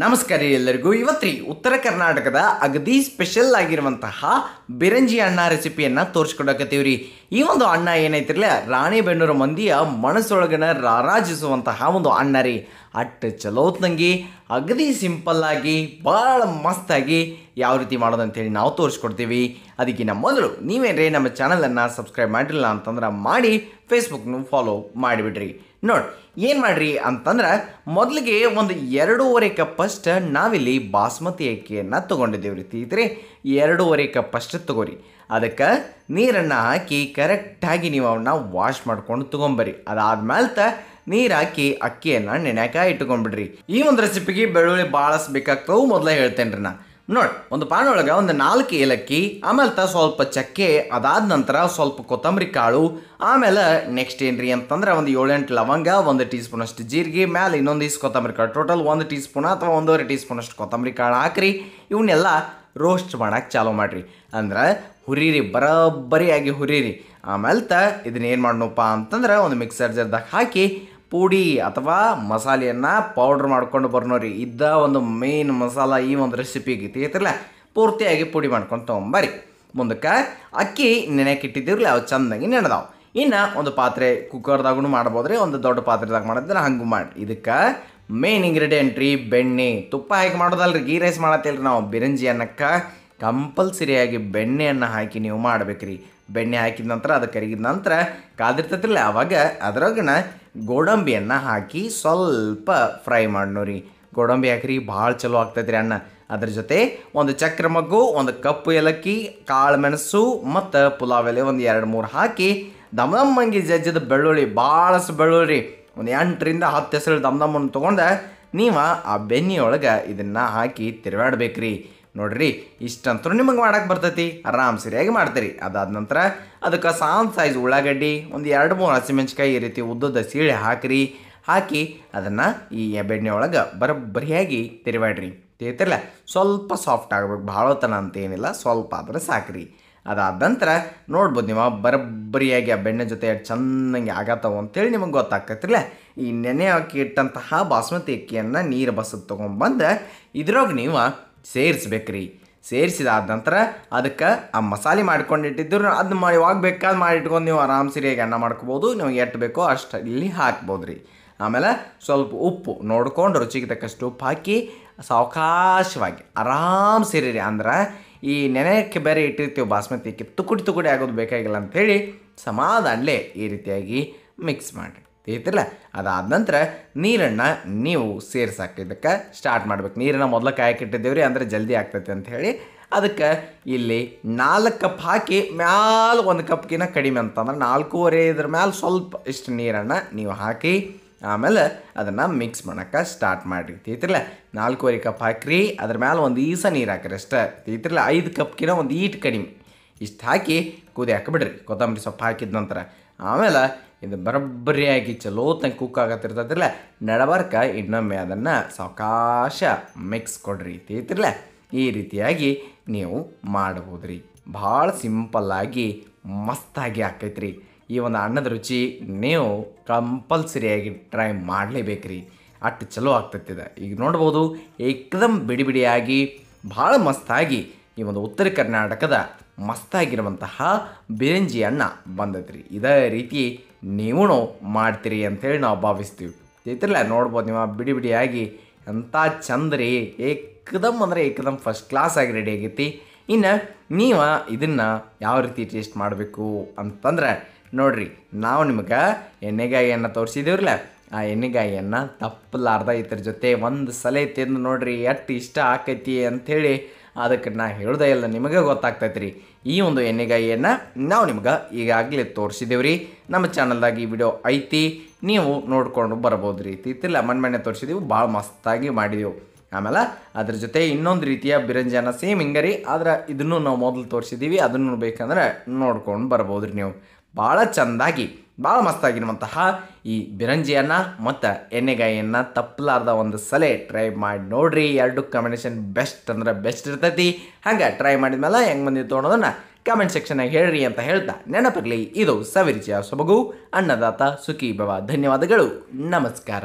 ನಮಸ್ಕಾರ ಎಲ್ಲರಿಗೂ. ಇವತ್ತು ಉತ್ತರ ಕರ್ನಾಟಕದ ಅಗದಿ ಸ್ಪೆಷಲ್ ಆಗಿರುವಂತಹ ಬಿರಂಜಿ ಅಣ್ಣ ರೆಸಿಪಿಯನ್ನು ತೋರಿಸ್ಕೊಡಕತ್ತೀವ್ರಿ. ಈ ಒಂದು ಅಣ್ಣ ಏನೈತಿರಲ್ಲ, ರಾಣಿಬೆನ್ನೂರು ಮಂದಿಯ ಮನಸ್ಸೊಳಗನ ರಾರಾಜಿಸುವಂತಹ ಒಂದು ಅಣ್ಣ ರೀ. ಅಟ್ಟು ಚಲೋತ್ನಂಗಿ ಅಗದಿ ಸಿಂಪಲ್ಲಾಗಿ ಭಾಳ ಮಸ್ತಾಗಿ ಯಾವ ರೀತಿ ಮಾಡೋದಂತೇಳಿ ನಾವು ತೋರಿಸ್ಕೊಡ್ತೀವಿ. ಅದಕ್ಕಿಂತ ಮೊದಲು ನೀವೇನ್ರಿ ನಮ್ಮ ಚಾನಲನ್ನು ಸಬ್ಸ್ಕ್ರೈಬ್ ಮಾಡಿರಲಿಲ್ಲ ಅಂತಂದ್ರೆ ಮಾಡಿ, ಫೇಸ್ಬುಕ್ನು ಫಾಲೋ ಮಾಡಿಬಿಡ್ರಿ. ನೋಡಿ ಏನು ಮಾಡಿರಿ ಅಂತಂದ್ರೆ, ಮೊದಲಿಗೆ ಒಂದು 2.5 ಕಪ್ಪಷ್ಟು ನಾವಿಲ್ಲಿ ಬಾಸ್ಮತಿ ಅಕ್ಕಿಯನ್ನು ತೊಗೊಂಡಿದ್ದೀವಿ ರೀ. ತೀತ್ರಿ 2.5 ಕಪ್ಪಷ್ಟು ತೊಗೋರಿ. ಅದಕ್ಕೆ ನೀರನ್ನು ಹಾಕಿ ಕರೆಕ್ಟಾಗಿ ನೀವು ಅವನ್ನ ವಾಶ್ ಮಾಡ್ಕೊಂಡು ತೊಗೊಂಬರ್ರಿ. ಅದಾದ್ಮೇಲೆ ನೀರು ಹಾಕಿ ಅಕ್ಕಿಯನ್ನು ನೆನೆಯಾಕ ಇಟ್ಕೊಂಡ್ಬಿಡ್ರಿ. ಈ ಒಂದು ರೆಸಿಪಿಗೆ ಬೆಳ್ಳುಳ್ಳಿ ಭಾಳಷ್ಟು ಬೇಕಾಗ್ತವೆ. ಮೊದಲೇ ಹೇಳ್ತೇನೆ ರೀ. ನೋಡಿ, ಒಂದು ಪಾನ್ ಒಳಗೆ ಒಂದು 4 ಏಲಕ್ಕಿ, ಆಮೇಲೆ ಸ್ವಲ್ಪ ಚಕ್ಕೆ, ಅದಾದ ನಂತರ ಸ್ವಲ್ಪ ಕೊತ್ತಂಬರಿ ಕಾಳು, ಆಮೇಲೆ ನೆಕ್ಸ್ಟ್ ಏನ್ರಿ ಅಂತಂದ್ರೆ ಒಂದು 7-8 ಲವಂಗ, 1 ಟೀ ಸ್ಪೂನ್ ಅಷ್ಟು ಜೀರಿಗೆ, ಮೇಲೆ ಇನ್ನೊಂದು ಇಷ್ಟು ಕೊತ್ತಂಬರಿ ಕಾಳು, ಟೋಟಲ್ 1 ಟೀ ಸ್ಪೂನ್ ಅಥವಾ 1.5 ಟೀ ಸ್ಪೂನ್ ಅಷ್ಟು ಕೊತ್ತಂಬರಿ ಕಾಳು ಹಾಕ್ರಿ. ಇವನ್ನೆಲ್ಲ ರೋಸ್ಟ್ ಮಾಡೋಕೆ ಚಾಲೂ ಮಾಡಿರಿ. ಅಂದ್ರೆ ಹುರಿರಿ, ಬರೋಬ್ಬರಿಯಾಗಿ ಹುರಿರಿ. ಆಮೇಲೆ ಇದನ್ನೇನು ಮಾಡೋಣಪ್ಪ ಅಂತಂದ್ರೆ ಒಂದು ಮಿಕ್ಸರ್ ಜಾರ್ದಾಗ ಹಾಕಿ ಪುಡಿ ಅಥವಾ ಮಸಾಲೆಯನ್ನು ಪೌಡ್ರ್ ಮಾಡ್ಕೊಂಡು ಬರ್ನೋರಿ. ಇದ್ದ ಒಂದು ಮೇನ್ ಮಸಾಲ ಈ ಒಂದು ರೆಸಿಪಿಗೆ ತಿಳಿತಿರಲ್ಲ, ಪೂರ್ತಿಯಾಗಿ ಪುಡಿ ಮಾಡ್ಕೊಂಡು ತೊಗೊಂಬರಿ. ಮುಂದಕ್ಕೆ ಅಕ್ಕಿ ನೆನೆಯಕ್ಕೆ ಇಟ್ಟಿದ್ದೀವ್ರಲ್ಲ, ಅವು ಚೆಂದಾಗಿ ನೆನೆದಾವು. ಇನ್ನು ಒಂದು ಪಾತ್ರೆ ಕುಕ್ಕರ್ದಾಗೂ ಮಾಡ್ಬೋದ್ರಿ, ಒಂದು ದೊಡ್ಡ ಪಾತ್ರೆದಾಗ ಮಾಡಿದ್ರೆ ಹಂಗೆ ಮಾಡಿ. ಇದಕ್ಕೆ ಮೇನ್ ಇಂಗ್ರೀಡಿಯೆಂಟ್ ರೀ ಬೆಣ್ಣೆ. ತುಪ್ಪ ಹೇಗೆ ಮಾಡೋದಲ್ರಿ, ಗೀ ರೈಸ್ ಮಾಡತ್ತಿಲ್ರಿ ನಾವು. ಬಿರಂಜಿ ಅನ್ನಕ್ಕೆ ಕಂಪಲ್ಸರಿಯಾಗಿ ಬೆಣ್ಣೆಯನ್ನು ಹಾಕಿ ನೀವು ಮಾಡ್ಬೇಕ್ರಿ. ಬೆಣ್ಣೆ ಹಾಕಿದ ನಂತರ ಅದು ಕರಿಗಿದ ನಂತರ ಕಾದಿರ್ತೈತಿರಲ್ಲ, ಆವಾಗ ಅದ್ರಾಗನ ಗೋಡಂಬಿಯನ್ನು ಹಾಕಿ ಸ್ವಲ್ಪ ಫ್ರೈ ಮಾಡ್ನೋರಿ. ಗೋಡಂಬಿ ಹಾಕ್ರಿ, ಭಾಳ ಚಲೋ ಆಗ್ತೈತ್ರಿ ಅನ್ನ. ಅದ್ರ ಜೊತೆ ಒಂದು ಚಕ್ರ ಮಗ್ಗು, ಒಂದು ಕಪ್ಪು ಏಲಕ್ಕಿ, ಕಾಳು ಮೆಣಸು ಮತ್ತು ಪುಲಾವ್ ಎಲೆ ಒಂದು 2-3 ಹಾಕಿ ದಮ್ದಮ್ಮಂಗಿ ಜಜ್ಜದ ಬೆಳ್ಳುಳ್ಳಿ, ಭಾಳಷ್ಟು ಬೆಳ್ಳುಳ್ಳಿ, ಒಂದು 8ರಿಂದ 10 ಹೆಸರು ದಮ್ದಮ್ಮನ್ನು ತೊಗೊಂಡು ನೀವು ಆ ಬೆಣ್ಣೆಯೊಳಗೆ ಇದನ್ನು ಹಾಕಿ ತಿರುಗಾಡ್ಬೇಕ್ರಿ. ನೋಡ್ರಿ, ಇಷ್ಟಂತೂ ನಿಮಗೆ ಮಾಡಕ್ಕೆ ಬರ್ತೈತಿ, ಆರಾಮ್ ಸರಿಯಾಗಿ ಮಾಡ್ತೀರಿ. ಅದಾದ ನಂತರ ಅದಕ್ಕೆ ಸೈಜ್ ಉಳ್ಳಾಗಡ್ಡಿ, ಒಂದು 2-3 ಹಸಿಮೆಣ್ಸಿಕಾಯಿ ಈ ರೀತಿ ಉದ್ದದ ಸೀಳೆ ಹಾಕಿರಿ. ಹಾಕಿ ಅದನ್ನು ಈ ಬೆಣ್ಣೆ ಒಳಗೆ ಬರೋಬ್ಬರಿಯಾಗಿ ತಿರುವಾಡ್ರಿ. ತಿರುತಿರಲ್ಲ, ಸ್ವಲ್ಪ ಸಾಫ್ಟ್ ಆಗ್ಬೇಕು, ಭಾಳ ತನ ಅಂತ ಏನಿಲ್ಲ, ಸ್ವಲ್ಪ ಆದರೆ ಸಾಕ್ರಿ. ಅದಾದ ನಂತರ ನೋಡ್ಬೋದು ನೀವು ಬರೋಬ್ಬರಿಯಾಗಿ ಆ ಬೆಣ್ಣೆ ಜೊತೆ ಚೆನ್ನಾಗಿ ಆಗತ್ತವು ಅಂತೇಳಿ ನಿಮಗೆ ಗೊತ್ತಾಗ್ತೈತಿರಲ್ಲ. ಈ ನೆನೆ ಹಾಕಿ ಇಟ್ಟಂತಹ ಬಾಸ್ಮತಿ ಅಕ್ಕಿಯನ್ನು ನೀರು ಬಸದು ತೊಗೊಂಬಂದು ಇದ್ರಾಗ ನೀವು ಸೇರಿಸ್ಬೇಕ್ರಿ. ಸೇರಿಸಿದಾದ ನಂತರ ಅದಕ್ಕೆ ಆ ಮಸಾಲೆ ಮಾಡ್ಕೊಂಡಿಟ್ಟಿದ್ರು ಅದನ್ನ ಮಾಡಿ ಯಾವಾಗ ಬೇಕಾದ್ರೆ ಮಾಡಿ ಇಟ್ಕೊಂಡು ನೀವು ಆರಾಮ್ ಸರಿಯಾಗಿ ಅನ್ನ ಮಾಡ್ಕೋಬೋದು. ನೀವು ಎಷ್ಟು ಬೇಕೋ ಅಷ್ಟು ಇಲ್ಲಿ ಹಾಕ್ಬೋದು ರೀ. ಆಮೇಲೆ ಸ್ವಲ್ಪ ಉಪ್ಪು ನೋಡ್ಕೊಂಡು ರುಚಿಗೆ ತಕ್ಕಷ್ಟು ಉಪ್ಪು ಹಾಕಿ ಸಾವಕಾಶವಾಗಿ ಆರಾಮ್ ಸೇರಿರಿ. ಅಂದ್ರೆ ಈ ನೆನೆಯಕ್ಕೆ ಬೇರೆ ಇಟ್ಟಿರ್ತೀವಿ ಬಾಸ್ಮತಿ ಅಕ್ಕಿ, ತುಕುಡಿ ಆಗೋದು ಬೇಕಾಗಿಲ್ಲ ಅಂಥೇಳಿ ಸಮಾಧಾನಲೇ ಈ ರೀತಿಯಾಗಿ ಮಿಕ್ಸ್ ಮಾಡಿರಿ. ತಿಳಿತಿರಲ್ಲ. ಅದಾದ ನಂತರ ನೀರನ್ನು ನೀವು ಸೇರ್ಸಾಕಿದ್ದಕ್ಕೆ ಸ್ಟಾರ್ಟ್ ಮಾಡ್ಬೇಕು. ನೀರನ್ನು ಮೊದಲು ಕಾಯಕ್ಕಿಟ್ಟಿದ್ದೇವ್ರಿ, ಅಂದರೆ ಜಲ್ದಿ ಆಗ್ತೈತೆ ಅಂಥೇಳಿ. ಅದಕ್ಕೆ ಇಲ್ಲಿ 4 ಕಪ್ ಹಾಕಿ ಮ್ಯಾಲೆ 1 ಕಪ್ಗಿನ ಕಡಿಮೆ ಅಂತಂದ್ರೆ 4.5 ಇದ್ರ ಮ್ಯಾಲೆ ಸ್ವಲ್ಪ ಇಷ್ಟು ನೀರನ್ನು ನೀವು ಹಾಕಿ ಆಮೇಲೆ ಅದನ್ನು ಮಿಕ್ಸ್ ಮಾಡೋಕ್ಕೆ ಸ್ಟಾರ್ಟ್ ಮಾಡಿರಿ. ತಿಳಿತಿರಲ್ಲ. 4.5 ಕಪ್ ಹಾಕಿರಿ, ಅದ್ರ ಮ್ಯಾಲೆ ಒಂದು ಈಸ ನೀರು ಹಾಕಿರಿ ಅಷ್ಟೇ. ತಿಳಿತಿರಲ್ಲ. 5 ಕಪ್ಗಿನ ಒಂದು ಈಟ್ ಕಡಿಮೆ ಇಷ್ಟು ಹಾಕಿ ಕುದಿ ಹಾಕಿಬಿಡ್ರಿ ಕೊತ್ತಂಬರಿ ಸೊಪ್ಪು ಹಾಕಿದ ನಂತರ. ಆಮೇಲೆ ಇದು ಬರೋಬ್ಬರಿಯಾಗಿ ಚಲೋತ್ನಾಗ ಕುಕ್ ಆಗತ್ತಿರ್ತೈತಿರಲ್ಲ, ನಡಬರ್ಕ ಇನ್ನೊಮ್ಮೆ ಅದನ್ನು ಸಾವಕಾಶ ಮಿಕ್ಸ್ ಕೊಡ್ರಿ. ತಿಳಿತಿರಲ್ಲ. ಈ ರೀತಿಯಾಗಿ ನೀವು ಮಾಡ್ಬೋದು ರೀ. ಭಾಳ ಸಿಂಪಲ್ಲಾಗಿ ಮಸ್ತಾಗಿ ಆಕೈತ್ರಿ. ಈ ಒಂದು ಅನ್ನದ ರುಚಿ ನೀವು ಕಂಪಲ್ಸರಿಯಾಗಿ ಟ್ರೈ ಮಾಡಲೇಬೇಕ್ರಿ. ಅಷ್ಟು ಚಲೋ ಆಗ್ತೈತಿದೆ. ಈಗ ನೋಡ್ಬೋದು ಏಕದಮ್ ಬಿಡಿಯಾಗಿ ಭಾಳ ಮಸ್ತಾಗಿ ಈ ಒಂದು ಉತ್ತರ ಕರ್ನಾಟಕದ ಮಸ್ತಾಗಿರುವಂತಹ ಬಿರಂಜಿ ಅನ್ನ ಬಂದೈತ್ರಿ. ಇದೇ ರೀತಿ ನೀವು ಮಾಡ್ತೀರಿ ಅಂಥೇಳಿ ನಾವು ಭಾವಿಸ್ತೀವಿ. ತಿಳಿತಿರಲ್ಲ. ನೋಡ್ಬೋದು ನೀವು ಬಿಡಿಯಾಗಿ ಎಂಥ ಚಂದ ರೀ. ಏಕದಮ್ ಅಂದರೆ ಏಕದಮ್ ಫಸ್ಟ್ ಕ್ಲಾಸ್ ಆಗಿ ರೆಡಿ ಆಗೈತಿ. ಇನ್ನು ನೀವು ಇದನ್ನು ಯಾವ ರೀತಿ ಟೇಸ್ಟ್ ಮಾಡಬೇಕು ಅಂತಂದ್ರೆ ನೋಡಿರಿ, ನಾವು ನಿಮಗೆ ಎಣ್ಣೆಗಾಯಿಯನ್ನು ತೋರಿಸಿದ್ದೀವ್ರಲ್ಲ, ಆ ಎಣ್ಣೆಗಾಯಿಯನ್ನು ತಪ್ಪಲಾರ್ದ ಇದ್ರ ಜೊತೆ ಒಂದು ಸಲ ತಿಂದು ನೋಡಿರಿ ಎಷ್ಟು ಇಷ್ಟ ಆಕೈತಿ ಅಂಥೇಳಿ. ಅದಕ್ಕೆ ನಾ ಹೇಳ್ದೆ ಎಲ್ಲ ನಿಮಗೆ ಗೊತ್ತಾಗ್ತೈತೆ ರೀ. ಈ ಒಂದು ಎಣ್ಣೆಗಾಯಿಯನ್ನು ನಾವು ನಿಮ್ಗೆ ಈಗಾಗಲೇ ತೋರಿಸಿದ್ದೇವೆ. ನಮ್ಮ ಚಾನಲ್ದಾಗ ಈ ವಿಡಿಯೋ ಐತಿ, ನೀವು ನೋಡ್ಕೊಂಡು ಬರ್ಬೋದು ರೀ. ತಿತ್ತಿಲ್ಲ, ಮಣ್ಣೆ ತೋರಿಸಿದ್ದೀವಿ, ಭಾಳ ಮಸ್ತಾಗಿ ಮಾಡಿದೆವು. ಆಮೇಲೆ ಅದ್ರ ಜೊತೆ ಇನ್ನೊಂದು ರೀತಿಯ ಬಿರಂಜಿಯನ್ನು ಸೇಮ್ ಹಿಂಗೆ ರೀ, ಆದ್ರೆ ಇದನ್ನು ನಾವು ಮೊದಲು ತೋರಿಸಿದ್ದೀವಿ. ಅದನ್ನು ಬೇಕಂದ್ರೆ ನೋಡ್ಕೊಂಡು ಬರ್ಬೋದು ರೀ ನೀವು. ಭಾಳ ಚೆಂದಾಗಿ ಭಾಳ ಮಸ್ತಾಗಿರುವಂತಹ ಈ ಬಿರಂಜಿಯನ್ನು ಮತ್ತು ಎಣ್ಣೆಗಾಯಿಯನ್ನು ತಪ್ಪಲಾರ್ದ ಒಂದು ಸಲ ಟ್ರೈ ಮಾಡಿ ನೋಡಿರಿ. 2 ಕಾಂಬಿನೇಷನ್ ಬೆಸ್ಟ್ ಅಂದರೆ ಬೆಸ್ಟ್ ಇರ್ತೈತಿ. ಹಾಗೆ ಟ್ರೈ ಮಾಡಿದ್ಮೇಲೆ ಹೆಂಗೆ ಬಂದಿತ್ತು ಅನ್ನೋದನ್ನು ಕಮೆಂಟ್ ಸೆಕ್ಷನ್ನಾಗ ಹೇಳ್ರಿ ಅಂತ ಹೇಳ್ತಾ, ನೆನಪಿರಲಿ ಇದು ಸವಿರುಚಿಯ ಸೊಬಗು ಅನ್ನದಾತ ಸುಖಿ ಭವ. ಧನ್ಯವಾದಗಳು, ನಮಸ್ಕಾರ.